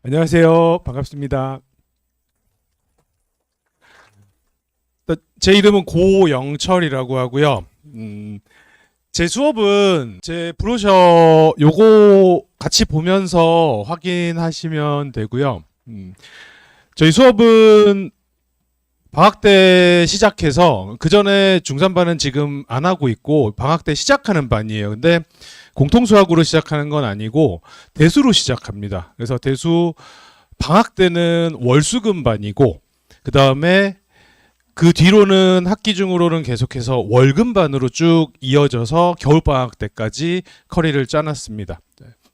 안녕하세요. 반갑습니다. 제 이름은 고영철이라고 하고요. 제 수업은 제 브로셔 요거 같이 보면서 확인하시면 되고요. 저희 수업은 방학 때 시작해서 그 전에 중3반은 지금 안 하고 있고 방학 때 시작하는 반이에요. 근데 공통수학으로 시작하는 건 아니고 대수로 시작합니다. 그래서 대수 방학 때는 월수금반이고 그 다음에 그 뒤로는 학기 중으로는 계속해서 월금반으로 쭉 이어져서 겨울방학 때까지 커리를 짜놨습니다.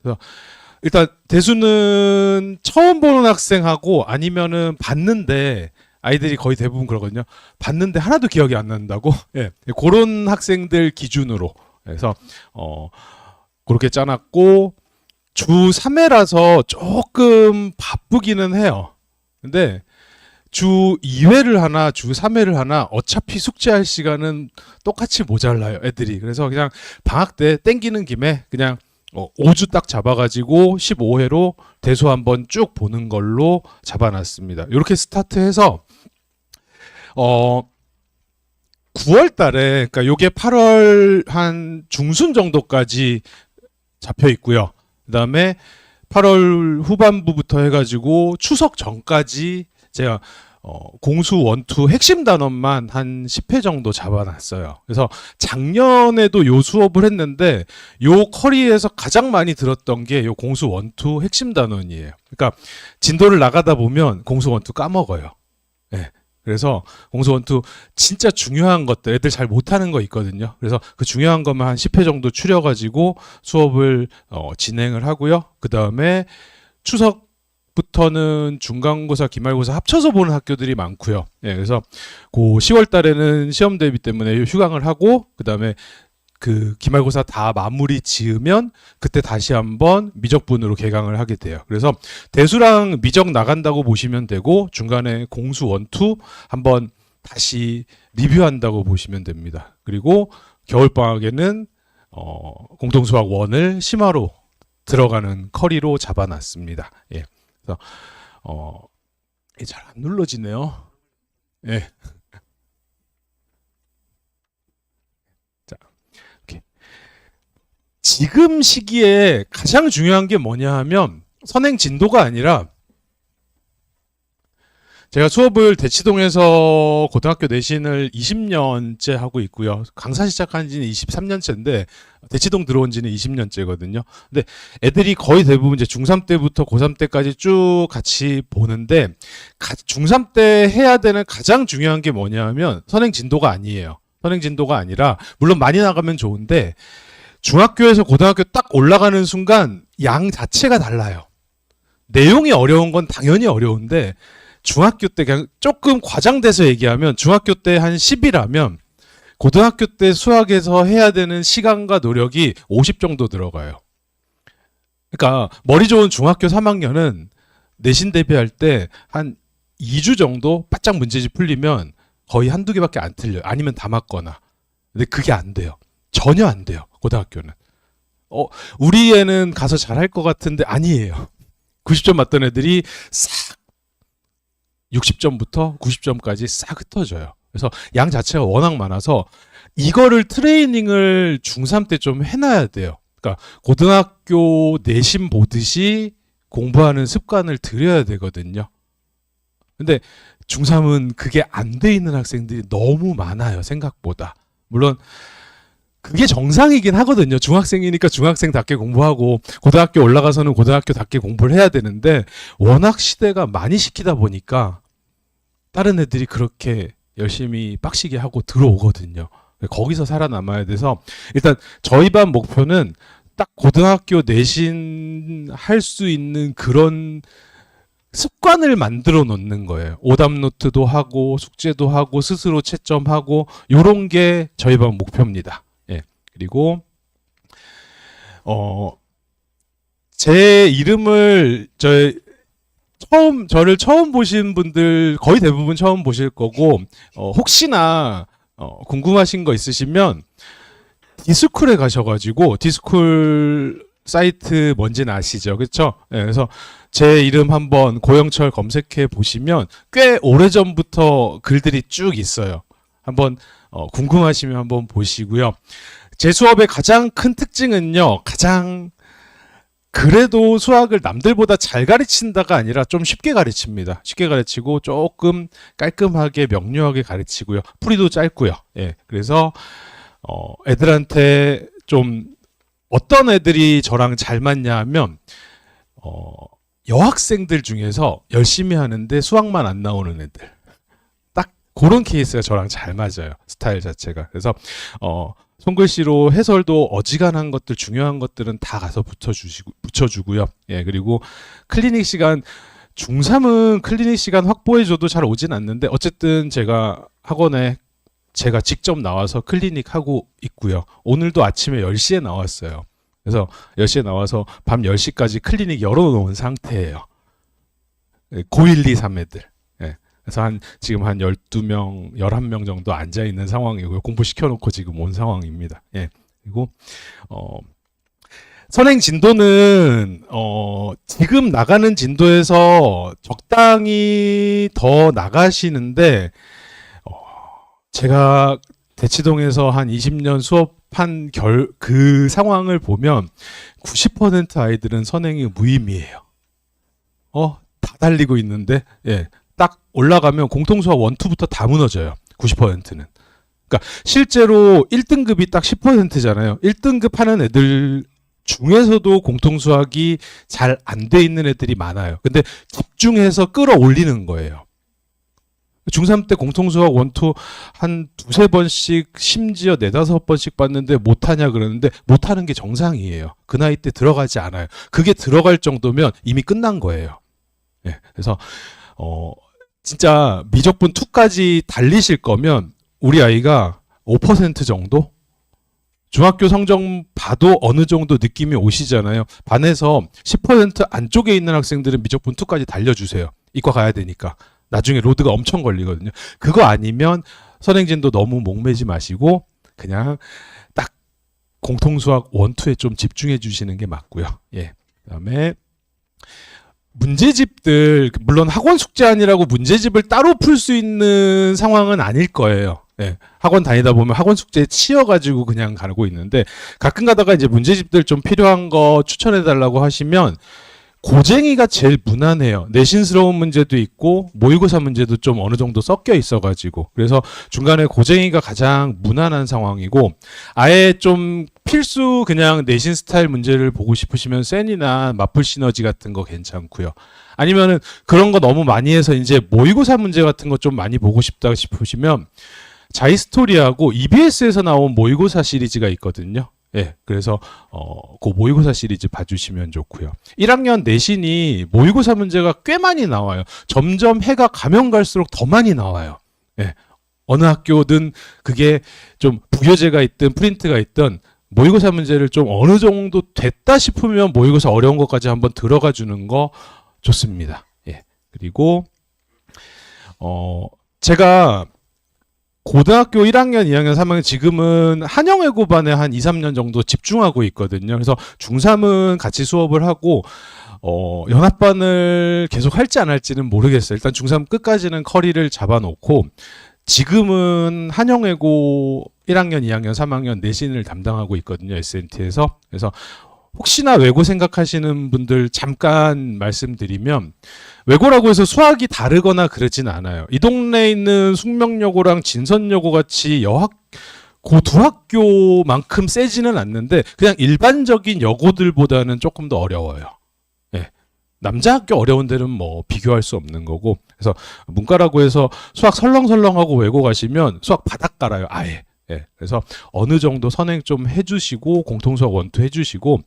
그래서 일단 대수는 처음 보는 학생하고 아니면은 봤는데 아이들이 거의 대부분 그러거든요. 봤는데 하나도 기억이 안 난다고. 예, 그런 학생들 기준으로 해서 그렇게 짜놨고 주 3회라서 조금 바쁘기는 해요. 근데 주 2회를 하나 주 3회를 하나 어차피 숙제할 시간은 똑같이 모자라요, 애들이. 그래서 그냥 방학 때 땡기는 김에 그냥 5주 딱 잡아가지고 15회로 대수 한번 쭉 보는 걸로 잡아놨습니다. 이렇게 스타트해서 9월 달에, 그러니까 요게 8월 한 중순 정도까지 잡혀 있고요. 그 다음에 8월 후반부부터 해가지고 추석 전까지 제가 공수 1, 2 핵심 단원만 한 10회 정도 잡아놨어요. 그래서 작년에도 요 수업을 했는데 요 커리에서 가장 많이 들었던 게 요 공수 1, 2 핵심 단원이에요. 그러니까 진도를 나가다 보면 공수 1, 2 까먹어요. 네. 그래서 공수 1, 2 진짜 중요한 것들, 애들 잘 못하는 거 있거든요. 그래서 그 중요한 것만 한 10회 정도 추려가지고 수업을 진행을 하고요. 그 다음에 추석부터는 중간고사, 기말고사 합쳐서 보는 학교들이 많고요. 예, 그래서 그 10월 달에는 시험 대비 때문에 휴강을 하고 그 다음에 그 기말고사 다 마무리 지으면 그때 다시 한번 미적분으로 개강을 하게 돼요. 그래서 대수랑 미적 나간다고 보시면 되고 중간에 공수 1, 2 한번 다시 리뷰한다고 보시면 됩니다. 그리고 겨울방학에는 공통수학 1을 심화로 들어가는 커리로 잡아놨습니다. 예. 그래서 잘 안 눌러지네요. 예. 지금 시기에 가장 중요한 게 뭐냐 하면 선행 진도가 아니라 제가 수업을 대치동에서 고등학교 내신을 20년째 하고 있고요. 강사 시작한 지는 23년째인데 대치동 들어온 지는 20년째거든요. 근데 애들이 거의 대부분 이제 중3 때부터 고3 때까지 쭉 같이 보는데 중3 때 해야 되는 가장 중요한 게 뭐냐 하면 선행 진도가 아니에요. 선행 진도가 아니라 물론 많이 나가면 좋은데 중학교에서 고등학교 딱 올라가는 순간 양 자체가 달라요. 내용이 어려운 건 당연히 어려운데 중학교 때 그냥 조금 과장돼서 얘기하면 중학교 때 한 10이라면 고등학교 때 수학에서 해야 되는 시간과 노력이 50 정도 들어가요. 그러니까 머리 좋은 중학교 3학년은 내신 대비할 때 한 2주 정도 바짝 문제집 풀리면 거의 한두 개밖에 안 틀려요. 아니면 다 맞거나. 근데 그게 안 돼요. 전혀 안 돼요. 고등학교는. 우리 애는 가서 잘할 것 같은데 아니에요. 90점 맞던 애들이 싹 60점부터 90점까지 싹 흩어져요. 그래서 양 자체가 워낙 많아서 이거를 트레이닝을 중3 때 좀 해놔야 돼요. 그러니까 고등학교 내신 보듯이 공부하는 습관을 들여야 되거든요. 근데 중3은 그게 안 돼 있는 학생들이 너무 많아요. 생각보다. 물론 그게 정상이긴 하거든요. 중학생이니까 중학생답게 공부하고 고등학교 올라가서는 고등학교답게 공부를 해야 되는데 워낙 시대가 많이 시키다 보니까 다른 애들이 그렇게 열심히 빡시게 하고 들어오거든요. 거기서 살아남아야 돼서 일단 저희 반 목표는 딱 고등학교 내신 할 수 있는 그런 습관을 만들어 놓는 거예요. 오답 노트도 하고 숙제도 하고 스스로 채점하고 요런 게 저희 반 목표입니다. 예. 그리고 제 이름을 저를 처음 보신 분들 거의 대부분 처음 보실 거고 혹시나 궁금하신 거 있으시면 디스쿨에 가셔가지고 디스쿨 사이트 뭔지는 아시죠? 그렇죠? 네, 그래서 제 이름 한번 고영철 검색해 보시면 꽤 오래전부터 글들이 쭉 있어요. 한번 궁금하시면 한번 보시고요. 제 수업의 가장 큰 특징은요. 그래도 수학을 남들보다 잘 가르친다가 아니라 좀 쉽게 가르칩니다. 쉽게 가르치고 조금 깔끔하게 명료하게 가르치고요. 풀이도 짧고요. 예, 그래서 애들한테 좀 어떤 애들이 저랑 잘 맞냐 하면 여학생들 중에서 열심히 하는데 수학만 안 나오는 애들. 딱 그런 케이스가 저랑 잘 맞아요. 스타일 자체가. 그래서 손글씨로 해설도 어지간한 것들, 중요한 것들은 다 가서 붙여주고요. 예, 그리고 클리닉 시간, 중3은 클리닉 시간 확보해줘도 잘 오진 않는데, 어쨌든 제가 학원에 제가 직접 나와서 클리닉 하고 있고요. 오늘도 아침에 10시에 나왔어요. 그래서 10시에 나와서 밤 10시까지 클리닉 열어놓은 상태예요. 고1, 2, 3애들. 그래서 지금 한 12명, 11명 정도 앉아있는 상황이고요. 공부시켜놓고 지금 온 상황입니다. 예. 그리고, 선행 진도는, 지금 나가는 진도에서 적당히 더 나가시는데, 제가 대치동에서 한 20년 수업한 그 상황을 보면 90% 아이들은 선행이 무의미해요. 다 달리고 있는데, 예. 딱 올라가면 공통수학 1, 2부터 다 무너져요. 90%는. 그러니까 실제로 1등급이 딱 10%잖아요. 1등급 하는 애들 중에서도 공통수학이 잘 안 돼 있는 애들이 많아요. 근데 집중해서 끌어올리는 거예요. 중3 때 공통수학 1, 2 한 두세 번씩 심지어 4, 5번씩 봤는데 못하냐 그러는데 못하는 게 정상이에요. 그 나이 때 들어가지 않아요. 그게 들어갈 정도면 이미 끝난 거예요. 예, 그래서 진짜 미적분 2까지 달리실 거면 우리 아이가 5% 정도? 중학교 성적 봐도 어느 정도 느낌이 오시잖아요. 반에서 10% 안쪽에 있는 학생들은 미적분 2까지 달려주세요. 이과 가야 되니까. 나중에 로드가 엄청 걸리거든요. 그거 아니면 선행진도 너무 목매지 마시고 그냥 딱 공통수학 1, 2에 좀 집중해 주시는 게 맞고요. 예. 그다음에 문제집들, 물론 학원 숙제 아니라고 문제집을 따로 풀 수 있는 상황은 아닐 거예요. 네, 학원 다니다 보면 학원 숙제에 치여가지고 그냥 가고 있는데 가끔 가다가 이제 문제집들 좀 필요한 거 추천해달라고 하시면 고쟁이가 제일 무난해요. 내신스러운 문제도 있고 모의고사 문제도 좀 어느 정도 섞여 있어가지고 그래서 중간에 고쟁이가 가장 무난한 상황이고 아예 좀 필수 그냥 내신 스타일 문제를 보고 싶으시면 센이나 마플 시너지 같은 거 괜찮고요. 아니면은 그런 거 너무 많이 해서 이제 모의고사 문제 같은 거 좀 많이 보고 싶다 싶으시면 자이스토리하고 EBS에서 나온 모의고사 시리즈가 있거든요. 예, 그래서 그 모의고사 시리즈 봐주시면 좋고요. 1학년 내신이 모의고사 문제가 꽤 많이 나와요. 점점 해가 가면 갈수록 더 많이 나와요. 예, 어느 학교든 그게 좀 부교재가 있든 프린트가 있든 모의고사 문제를 좀 어느 정도 됐다 싶으면 모의고사 어려운 것까지 한번 들어가 주는 거 좋습니다. 예, 그리고 제가 고등학교 1학년, 2학년, 3학년 지금은 한영외고반에 한 2, 3년 정도 집중하고 있거든요. 그래서 중3은 같이 수업을 하고 연합반을 계속 할지 안 할지는 모르겠어요. 일단 중3 끝까지는 커리를 잡아놓고 지금은 한영외고 1학년, 2학년, 3학년 내신을 담당하고 있거든요. SNT에서. 그래서 혹시나 외고 생각하시는 분들 잠깐 말씀드리면 외고라고 해서 수학이 다르거나 그러진 않아요. 이 동네에 있는 숙명여고랑 진선여고 같이 두 학교만큼 세지는 않는데 그냥 일반적인 여고들보다는 조금 더 어려워요. 예. 남자 학교 어려운 데는 뭐 비교할 수 없는 거고 그래서 문과라고 해서 수학 설렁설렁하고 외고 가시면 수학 바닥 깔아요. 아예. 예, 그래서 어느 정도 선행 좀 해주시고 공통수학 1, 2 해주시고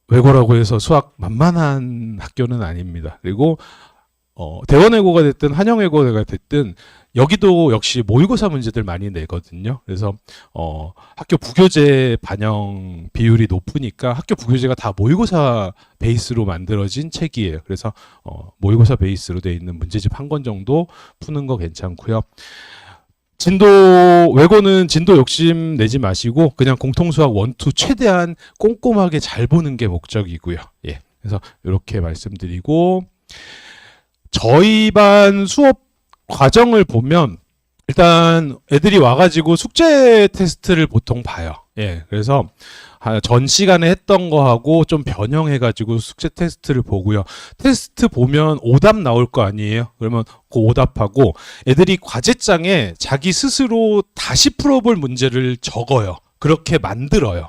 외고라고 해서 수학 만만한 학교는 아닙니다. 그리고 대원외고가 됐든 한영외고가 됐든 여기도 역시 모의고사 문제들 많이 내거든요. 그래서 학교 부교재 반영 비율이 높으니까 학교 부교재가 다 모의고사 베이스로 만들어진 책이에요. 그래서 모의고사 베이스로 돼 있는 문제집 한 권 정도 푸는 거 괜찮고요. 외고는 진도 욕심 내지 마시고 그냥 공통수학 1, 2 최대한 꼼꼼하게 잘 보는 게 목적이고요. 예. 그래서 이렇게 말씀드리고 저희 반 수업 과정을 보면 일단 애들이 와가지고 숙제 테스트를 보통 봐요. 예. 그래서 전 시간에 했던 거하고 좀 변형해가지고 숙제 테스트를 보고요. 테스트 보면 오답 나올 거 아니에요? 그러면 그 오답하고 애들이 과제장에 자기 스스로 다시 풀어볼 문제를 적어요. 그렇게 만들어요.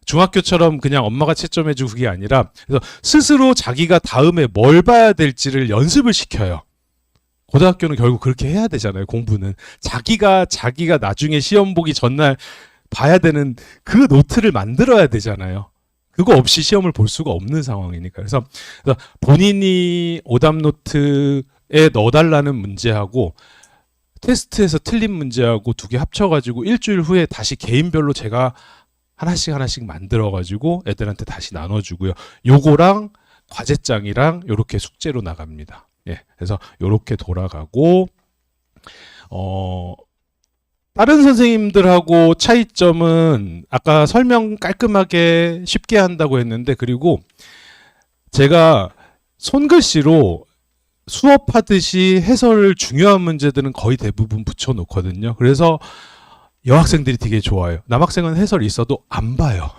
중학교처럼 그냥 엄마가 채점해주고 그게 아니라 그래서 스스로 자기가 다음에 뭘 봐야 될지를 연습을 시켜요. 고등학교는 결국 그렇게 해야 되잖아요. 공부는 자기가 나중에 시험 보기 전날 봐야 되는 그 노트를 만들어야 되잖아요. 그거 없이 시험을 볼 수가 없는 상황이니까. 그래서 본인이 오답 노트에 넣어달라는 문제하고 테스트에서 틀린 문제하고 두 개 합쳐가지고 일주일 후에 다시 개인별로 제가 하나씩 만들어가지고 애들한테 다시 나눠주고요. 요거랑 과제장이랑 요렇게 숙제로 나갑니다. 예, 그래서 요렇게 돌아가고 다른 선생님들하고 차이점은 아까 설명 깔끔하게 쉽게 한다고 했는데 그리고 제가 손글씨로 수업하듯이 해설 중요한 문제들은 거의 대부분 붙여놓거든요. 그래서 여학생들이 되게 좋아해요. 남학생은 해설 있어도 안 봐요.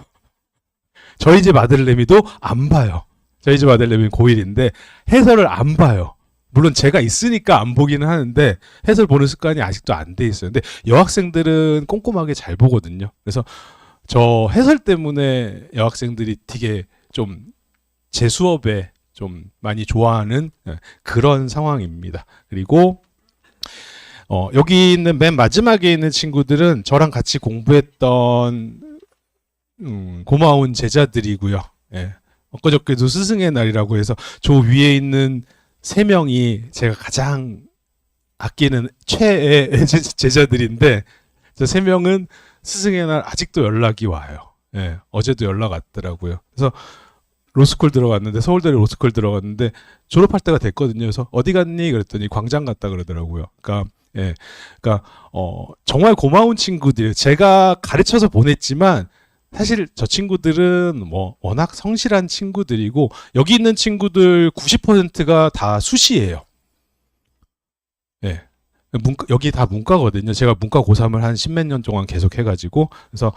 저희 집 아들내미도 안 봐요. 저희 집 아들내미는 고1인데 해설을 안 봐요. 물론 제가 있으니까 안 보기는 하는데 해설 보는 습관이 아직도 안 돼 있어요. 근데 여학생들은 꼼꼼하게 잘 보거든요. 그래서 저 해설 때문에 여학생들이 되게 좀 제 수업에 좀 많이 좋아하는 그런 상황입니다. 그리고 여기 있는 맨 마지막에 있는 친구들은 저랑 같이 공부했던 고마운 제자들이고요. 예. 엊그저께도 스승의 날이라고 해서 저 위에 있는 3명이 제가 가장 아끼는 최애 제자들인데 저 3명은 스승의 날 아직도 연락이 와요. 예, 어제도 연락 왔더라고요. 그래서 로스쿨 들어갔는데 서울대로 로스쿨 들어갔는데 졸업할 때가 됐거든요. 그래서 어디 갔니? 그랬더니 광장 갔다 그러더라고요. 그러니까 정말 고마운 친구들. 제가 가르쳐서 보냈지만 사실 저 친구들은 뭐 워낙 성실한 친구들이고 여기 있는 친구들 90%가 다 수시예요. 예. 여기 다 문과거든요. 제가 문과 고3을 한 10몇 년 동안 계속 해가지고 그래서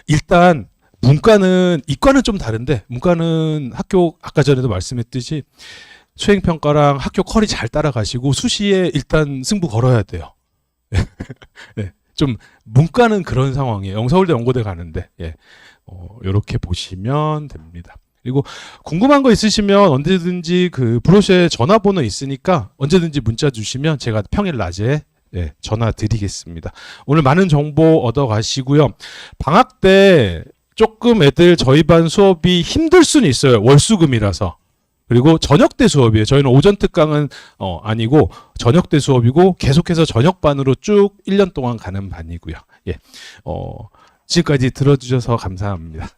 일단 문과는 이과는 좀 다른데 문과는 학교 아까 전에도 말씀했듯이 수행평가랑 학교 컬이 잘 따라가시고 수시에 일단 승부 걸어야 돼요. 네. 좀 문과는 그런 상황이에요. 서울대 연고대 가는데 이렇게 보시면 됩니다. 그리고 궁금한 거 있으시면 언제든지 그 브로셔에 전화번호 있으니까 언제든지 문자 주시면 제가 평일 낮에 전화 드리겠습니다. 오늘 많은 정보 얻어 가시고요. 방학 때 조금 애들 저희 반 수업이 힘들 수는 있어요. 월수금이라서. 그리고 저녁 때 수업이에요. 저희는 오전 특강은 아니고 저녁 때 수업이고 계속해서 저녁반으로 쭉 1년 동안 가는 반이고요. 지금까지 들어주셔서 감사합니다.